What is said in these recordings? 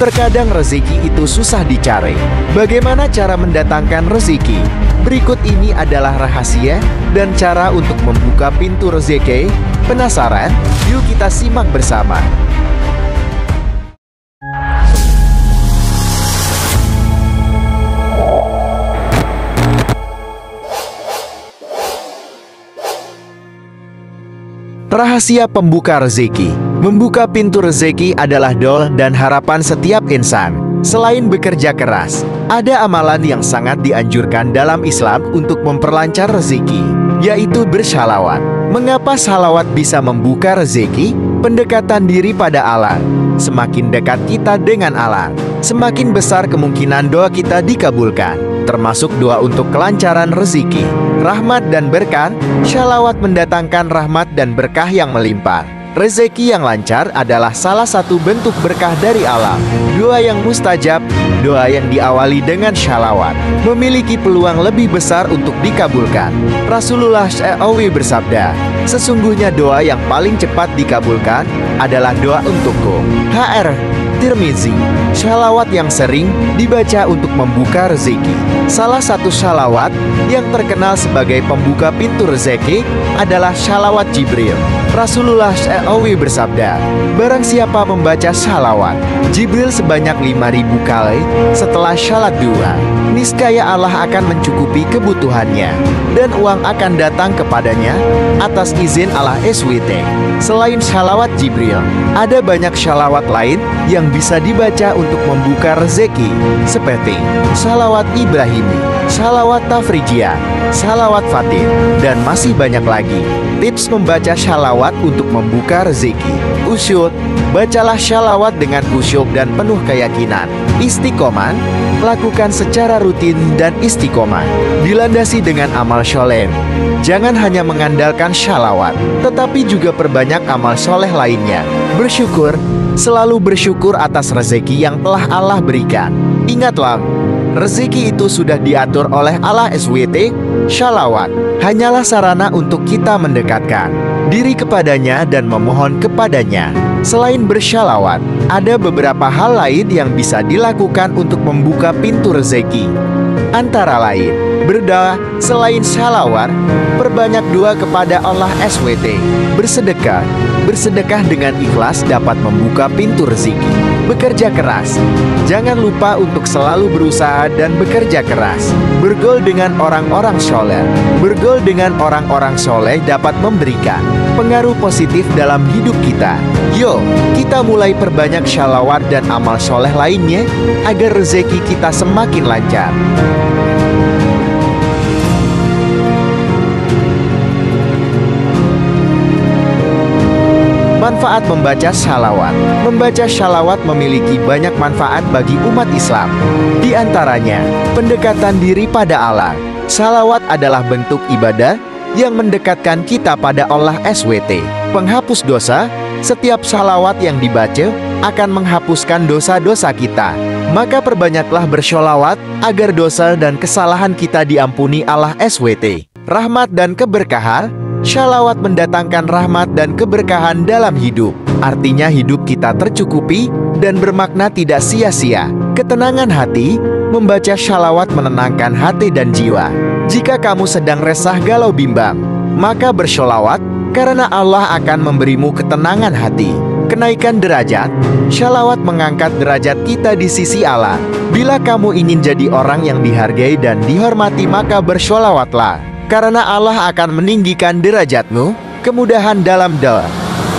Terkadang rezeki itu susah dicari. Bagaimana cara mendatangkan rezeki? Berikut ini adalah rahasia dan cara untuk membuka pintu rezeki. Penasaran? Yuk kita simak bersama. Rahasia pembuka rezeki. Membuka pintu rezeki adalah doa dan harapan setiap insan. Selain bekerja keras, ada amalan yang sangat dianjurkan dalam Islam untuk memperlancar rezeki, yaitu bersalawat. Mengapa salawat bisa membuka rezeki? Pendekatan diri pada Allah. Semakin dekat kita dengan Allah, semakin besar kemungkinan doa kita dikabulkan, termasuk doa untuk kelancaran rezeki, rahmat dan berkah. Salawat mendatangkan rahmat dan berkah yang melimpah. Rezeki yang lancar adalah salah satu bentuk berkah dari Allah. Doa yang mustajab, doa yang diawali dengan salawat, memiliki peluang lebih besar untuk dikabulkan. Rasulullah SAW bersabda, sesungguhnya doa yang paling cepat dikabulkan adalah doa untukku. HR Tirmizi. Salawat yang sering dibaca untuk membuka rezeki. Salah satu salawat yang terkenal sebagai pembuka pintu rezeki adalah salawat Jibril. Rasulullah SAW bersabda, barang siapa membaca salawat Jibril sebanyak 5.000 kali setelah syalat duha, niscaya Allah akan mencukupi kebutuhannya dan uang akan datang kepadanya atas izin Allah SWT. Selain salawat Jibril, ada banyak salawat lain yang bisa dibaca untuk membuka rezeki, seperti salawat Ibrahimi, salawat Tafrijiyah, salawat Fatih, dan masih banyak lagi. Tips membaca salawat untuk membuka rezeki. Khusyuk. Bacalah salawat dengan khusyuk dan penuh keyakinan. Istiqomah. Lakukan secara rutin dan istiqomah, dilandasi dengan amal soleh. Jangan hanya mengandalkan salawat, tetapi juga perbanyak amal soleh lainnya. Bersyukur. Selalu bersyukur atas rezeki yang telah Allah berikan. Ingatlah, rezeki itu sudah diatur oleh Allah SWT. Salawat hanyalah sarana untuk kita mendekatkan diri kepadanya dan memohon kepadanya. Selain bersalawat, ada beberapa hal lain yang bisa dilakukan untuk membuka pintu rezeki. Antara lain, berdoa. Selain salawat, perbanyak doa kepada Allah SWT. Bersedekah. Bersedekah dengan ikhlas dapat membuka pintu rezeki. Bekerja keras. Jangan lupa untuk selalu berusaha dan bekerja keras. Bergaul dengan orang-orang soleh. Bergaul dengan orang-orang soleh dapat memberikan pengaruh positif dalam hidup kita. Yo, kita mulai perbanyak salawat dan amal soleh lainnya agar rezeki kita semakin lancar. Manfaat membaca salawat. Membaca salawat memiliki banyak manfaat bagi umat Islam. Di antaranya, pendekatan diri pada Allah. Salawat adalah bentuk ibadah yang mendekatkan kita pada Allah SWT. Penghapus dosa. Setiap salawat yang dibaca akan menghapuskan dosa-dosa kita. Maka perbanyaklah bersolawat agar dosa dan kesalahan kita diampuni Allah SWT. Rahmat dan keberkahan. Salawat mendatangkan rahmat dan keberkahan dalam hidup. Artinya hidup kita tercukupi dan bermakna tidak sia-sia. Ketenangan hati. Membaca salawat menenangkan hati dan jiwa. Jika kamu sedang resah galau bimbang, maka bersolawat karena Allah akan memberimu ketenangan hati. Kenaikan derajat. Salawat mengangkat derajat kita di sisi Allah. Bila kamu ingin jadi orang yang dihargai dan dihormati, maka bersolawatlah, karena Allah akan meninggikan derajatmu. Kemudahan dalam doa.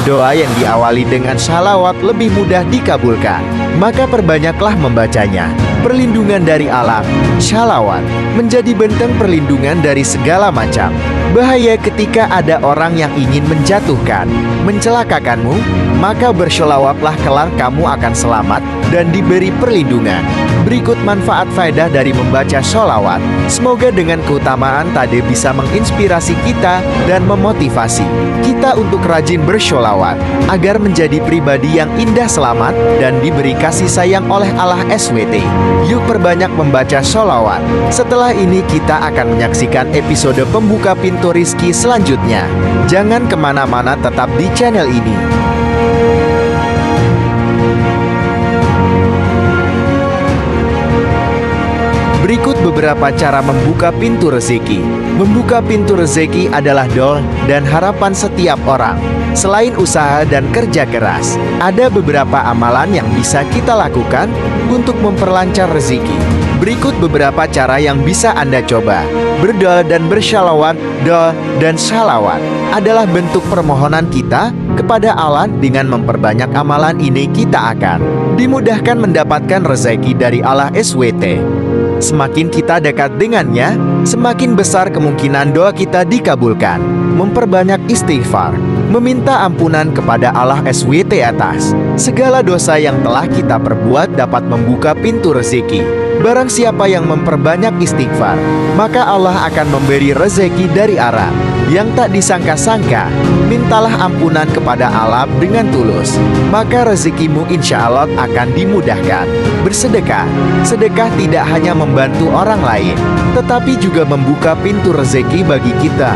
Doa yang diawali dengan salawat lebih mudah dikabulkan, maka perbanyaklah membacanya. Perlindungan dari alam. Salawat menjadi benteng perlindungan dari segala macam bahaya. Ketika ada orang yang ingin menjatuhkan, mencelakakanmu, maka bersolawatlah, kelak kamu akan selamat dan diberi perlindungan. Berikut manfaat faedah dari membaca sholawat. Semoga dengan keutamaan tadi bisa menginspirasi kita dan memotivasi kita untuk rajin bersholawat agar menjadi pribadi yang indah, selamat, dan diberi kasih sayang oleh Allah SWT. Yuk perbanyak membaca sholawat. Setelah ini kita akan menyaksikan episode pembuka pintu rizki selanjutnya. Jangan kemana-mana, tetap di channel ini. Berikut beberapa cara membuka pintu rezeki. Membuka pintu rezeki adalah doa dan harapan setiap orang. Selain usaha dan kerja keras, ada beberapa amalan yang bisa kita lakukan untuk memperlancar rezeki. Berikut beberapa cara yang bisa Anda coba. Berdoa dan bersyalawat. Doa dan syalawat adalah bentuk permohonan kita kepada Allah. Dengan memperbanyak amalan ini, kita akan dimudahkan mendapatkan rezeki dari Allah SWT. Semakin kita dekat dengannya, semakin besar kemungkinan doa kita dikabulkan. Memperbanyak istighfar, meminta ampunan kepada Allah SWT atas segala dosa yang telah kita perbuat dapat membuka pintu rezeki. Barang siapa yang memperbanyak istighfar, maka Allah akan memberi rezeki dari arah yang tak disangka-sangka. Mintalah ampunan kepada Allah dengan tulus, maka rezekimu insya Allah akan dimudahkan. Bersedekah. Sedekah tidak hanya membantu orang lain, tetapi juga membuka pintu rezeki bagi kita.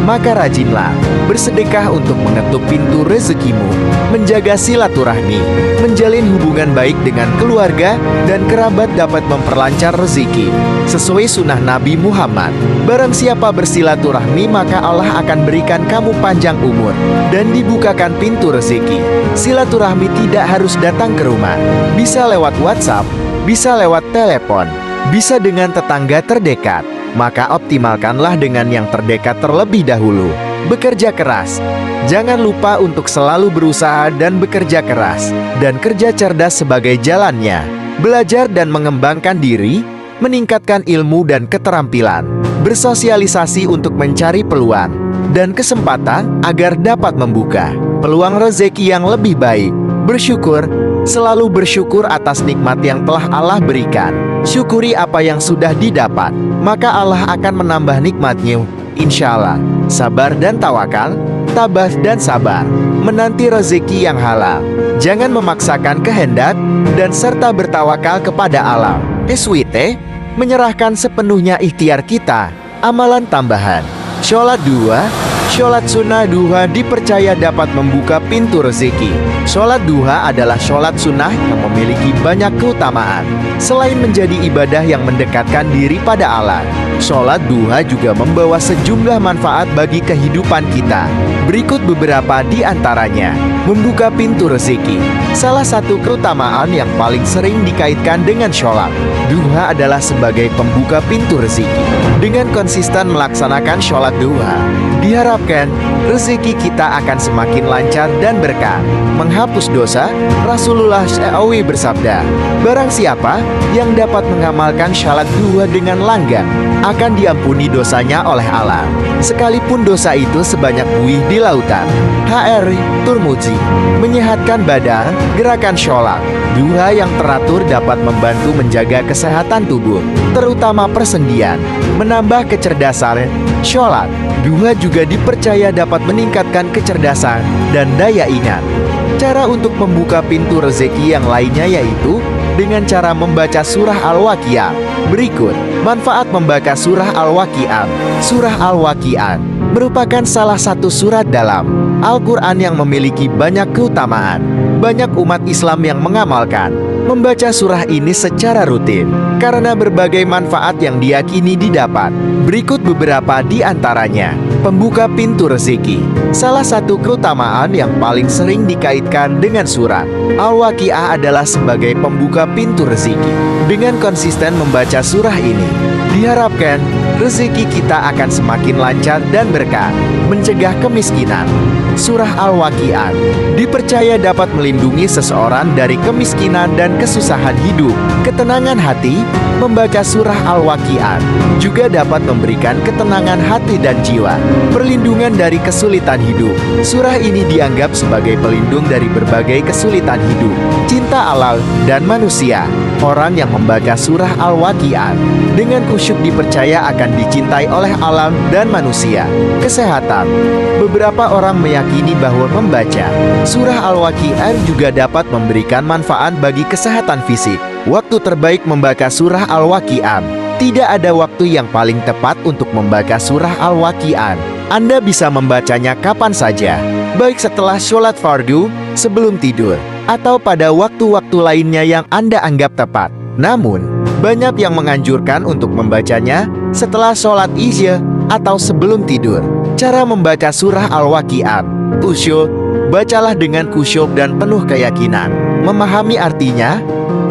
Maka rajinlah bersedekah untuk mengetuk pintu rezekimu, menjaga silaturahmi, menjalin hubungan baik dengan keluarga dan kerabat dapat memperlancar rezeki. Sesuai sunnah Nabi Muhammad, barang siapa bersilaturahmi maka Allah akan berikan kamu panjang umur dan dibukakan pintu rezeki. Silaturahmi tidak harus datang ke rumah, bisa lewat WhatsApp, bisa lewat telepon, bisa dengan tetangga terdekat. Maka optimalkanlah dengan yang terdekat terlebih dahulu. Bekerja keras. Jangan lupa untuk selalu berusaha dan bekerja keras, dan kerja cerdas sebagai jalannya. Belajar dan mengembangkan diri, meningkatkan ilmu dan keterampilan. Bersosialisasi untuk mencari peluang dan kesempatan agar dapat membuka peluang rezeki yang lebih baik. Bersyukur. Selalu bersyukur atas nikmat yang telah Allah berikan. Syukuri apa yang sudah didapat, maka Allah akan menambah nikmatnya. Insya Allah. Sabar dan tawakal, tabah dan sabar, menanti rezeki yang halal. Jangan memaksakan kehendak dan serta bertawakal kepada Allah SWT, menyerahkan sepenuhnya ikhtiar kita. Amalan tambahan. Sholat duha. Sholat sunnah duha dipercaya dapat membuka pintu rezeki. Sholat duha adalah sholat sunnah yang memiliki banyak keutamaan. Selain menjadi ibadah yang mendekatkan diri pada Allah, sholat duha juga membawa sejumlah manfaat bagi kehidupan kita. Berikut beberapa di antaranya. Membuka pintu rezeki. Salah satu keutamaan yang paling sering dikaitkan dengan sholat duha adalah sebagai pembuka pintu rezeki. Dengan konsisten melaksanakan sholat duha, diharapkan rezeki kita akan semakin lancar dan berkah. Menghapus dosa. Rasulullah SAW bersabda, barang siapa yang dapat mengamalkan sholat duha dengan langgang, akan diampuni dosanya oleh Allah, sekalipun dosa itu sebanyak buih di lautan. HR Turmuzi. Menyehatkan badan. Gerakan sholat duha yang teratur dapat membantu menjaga kesehatan tubuh, terutama persendian. Menambah kecerdasan. Sholat duha juga dipercaya dapat meningkatkan kecerdasan dan daya ingat. Cara untuk membuka pintu rezeki yang lainnya yaitu dengan cara membaca surah Al-Waqiah. Berikut manfaat membaca surah Al-Waqiah. Surah Al-Waqiah merupakan salah satu surat dalam Al-Quran yang memiliki banyak keutamaan. Banyak umat Islam yang mengamalkan membaca surah ini secara rutin karena berbagai manfaat yang diyakini didapat. Berikut beberapa di antaranya. Pembuka pintu rezeki. Salah satu keutamaan yang paling sering dikaitkan dengan surat Al-Waqiah adalah sebagai pembuka pintu rezeki. Dengan konsisten membaca surah ini, diharapkan rezeki kita akan semakin lancar dan berkah. Mencegah kemiskinan. Surah Al-Waqiah dipercaya dapat melindungi seseorang dari kemiskinan dan kesusahan hidup. Ketenangan hati. Membaca surah Al-Waqiah juga dapat memberikan ketenangan hati dan jiwa, perlindungan dari kesulitan hidup. Surah ini dianggap sebagai pelindung dari berbagai kesulitan hidup. Cinta Allah dan manusia. Orang yang membaca surah Al-Waqiah dengan khusyuk dipercaya akan dicintai oleh alam dan manusia. Kesehatan. Beberapa orang meyakini bahwa membaca surah Al-Waqiah juga dapat memberikan manfaat bagi kesehatan fisik. Waktu terbaik membaca surah Al-Waqiah. Tidak ada waktu yang paling tepat untuk membaca surah Al-Waqiah. Anda bisa membacanya kapan saja, baik setelah sholat fardu, sebelum tidur, atau pada waktu-waktu lainnya yang Anda anggap tepat. Namun, Banyak yang menganjurkan untuk membacanya setelah sholat Isya atau sebelum tidur. Cara membaca surah Al-Waqiah. Khusyuk. Bacalah dengan khusyuk dan penuh keyakinan. Memahami artinya.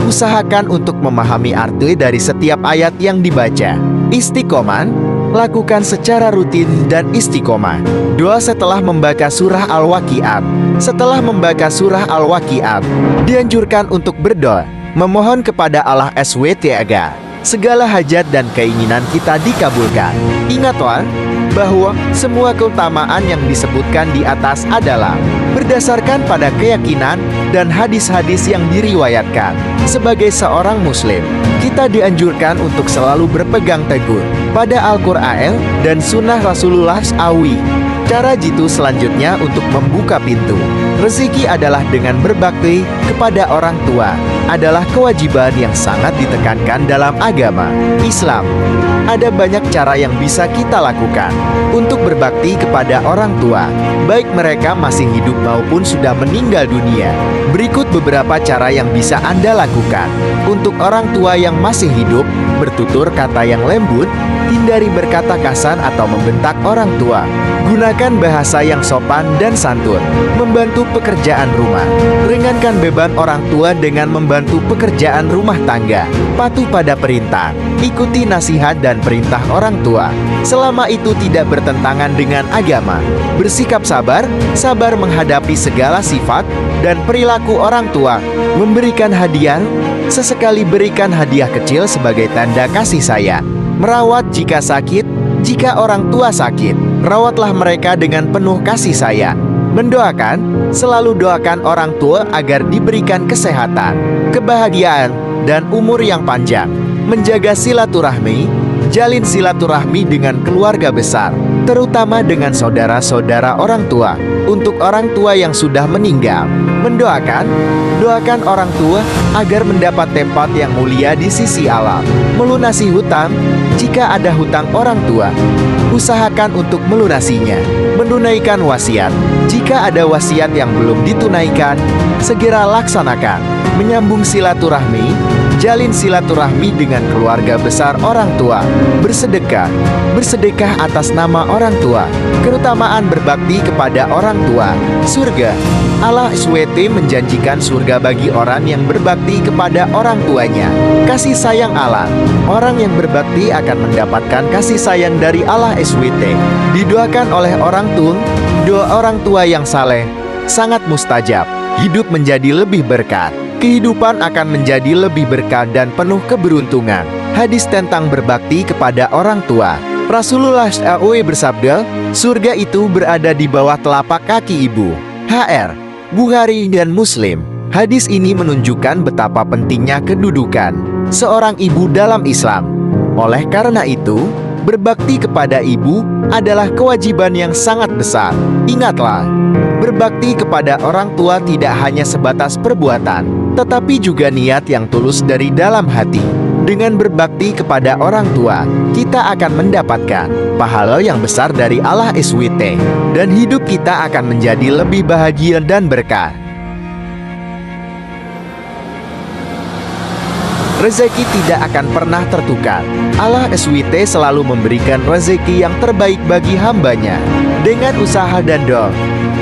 Usahakan untuk memahami arti dari setiap ayat yang dibaca. Istiqomah. Lakukan secara rutin dan istiqomah. Doa setelah membaca surah Al-Waqiah. Setelah membaca surah Al-Waqiah, dianjurkan untuk berdoa, memohon kepada Allah SWT agar segala hajat dan keinginan kita dikabulkan. Ingatlah bahwa semua keutamaan yang disebutkan di atas adalah berdasarkan pada keyakinan dan hadis-hadis yang diriwayatkan. Sebagai seorang muslim, kita dianjurkan untuk selalu berpegang teguh pada Al-Quran dan Sunnah Rasulullah SAW. Cara jitu selanjutnya untuk membuka pintu rezeki adalah dengan berbakti kepada orang tua. Adalah kewajiban yang sangat ditekankan dalam agama Islam. Ada banyak cara yang bisa kita lakukan untuk berbakti kepada orang tua, baik mereka masih hidup maupun sudah meninggal dunia. Berikut beberapa cara yang bisa Anda lakukan. Untuk orang tua yang masih hidup, bertutur kata yang lembut, hindari berkata kasar atau membentak orang tua. Gunakan bahasa yang sopan dan santun. Membantu pekerjaan rumah. Ringankan beban orang tua dengan membantu pekerjaan rumah tangga. Patuh pada perintah. Ikuti nasihat dan perintah orang tua, selama itu tidak bertentangan dengan agama. Bersikap sabar, sabar menghadapi segala sifat dan perilaku orang tua. Memberikan hadiah, sesekali berikan hadiah kecil sebagai tanda kasih sayang. Merawat jika sakit, jika orang tua sakit, rawatlah mereka dengan penuh kasih sayang. Mendoakan, selalu doakan orang tua agar diberikan kesehatan, kebahagiaan, dan umur yang panjang. Menjaga silaturahmi, jalin silaturahmi dengan keluarga besar, terutama dengan saudara-saudara orang tua. Untuk orang tua yang sudah meninggal, mendoakan, doakan orang tua agar mendapat tempat yang mulia di sisi Allah. Melunasi hutang, jika ada hutang orang tua, usahakan untuk melunasinya. Menunaikan wasiat, jika ada wasiat yang belum ditunaikan, segera laksanakan. Menyambung silaturahmi, jalin silaturahmi dengan keluarga besar orang tua. Bersedekah, bersedekah atas nama orang tua. Keutamaan berbakti kepada orang tua. Surga, Allah SWT menjanjikan surga bagi orang yang berbakti kepada orang tuanya. Kasih sayang Allah, orang yang berbakti akan mendapatkan kasih sayang dari Allah SWT. Didoakan oleh orang tua, doa orang tua yang saleh sangat mustajab. Hidup menjadi lebih berkat. Kehidupan akan menjadi lebih berkah dan penuh keberuntungan. Hadis tentang berbakti kepada orang tua. Rasulullah SAW bersabda, surga itu berada di bawah telapak kaki ibu. HR, Bukhari dan Muslim. Hadis ini menunjukkan betapa pentingnya kedudukan seorang ibu dalam Islam. Oleh karena itu, berbakti kepada ibu adalah kewajiban yang sangat besar. Ingatlah, berbakti kepada orang tua tidak hanya sebatas perbuatan, tetapi juga niat yang tulus dari dalam hati. Dengan berbakti kepada orang tua, kita akan mendapatkan pahala yang besar dari Allah SWT, dan hidup kita akan menjadi lebih bahagia dan berkah. Rezeki tidak akan pernah tertukar. Allah SWT selalu memberikan rezeki yang terbaik bagi hambanya. Dengan usaha dan doa,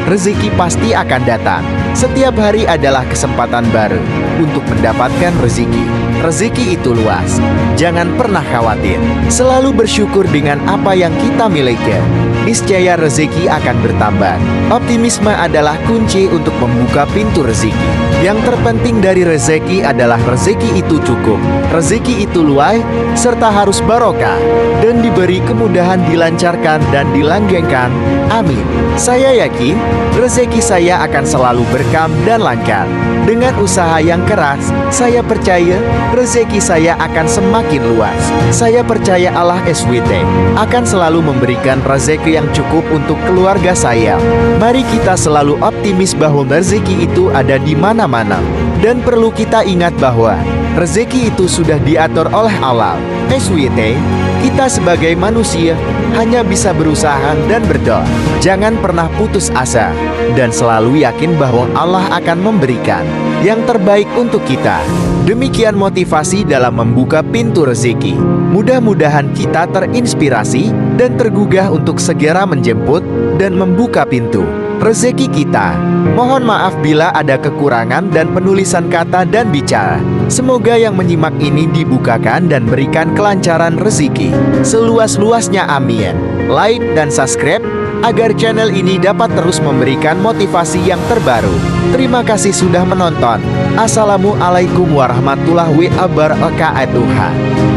rezeki pasti akan datang. Setiap hari adalah kesempatan baru untuk mendapatkan rezeki. Rezeki itu luas. Jangan pernah khawatir. Selalu bersyukur dengan apa yang kita miliki. Niscaya rezeki akan bertambah. Optimisme adalah kunci untuk membuka pintu rezeki. Yang terpenting dari rezeki adalah rezeki itu cukup, rezeki itu luas, serta harus barokah, dan diberi kemudahan, dilancarkan dan dilanggengkan. Amin. Saya yakin rezeki saya akan selalu berkah dan lancar. Dengan usaha yang keras, saya percaya rezeki saya akan semakin luas. Saya percaya Allah SWT akan selalu memberikan rezeki yang cukup untuk keluarga saya. Mari kita selalu optimis bahwa rezeki itu ada di mana-mana. Dan perlu kita ingat bahwa rezeki itu sudah diatur oleh Allah SWT. Kita sebagai manusia hanya bisa berusaha dan berdoa. Jangan pernah putus asa dan selalu yakin bahwa Allah akan memberikan yang terbaik untuk kita. Demikian motivasi dalam membuka pintu rezeki. Mudah-mudahan kita terinspirasi dan tergugah untuk segera menjemput dan membuka pintu rezeki kita. Mohon maaf bila ada kekurangan dan penulisan kata dan bicara. Semoga yang menyimak ini dibukakan dan berikan kelancaran rezeki seluas-luasnya, amin. Like dan subscribe agar channel ini dapat terus memberikan motivasi yang terbaru. Terima kasih sudah menonton. Assalamualaikum warahmatullahi wabarakatuh.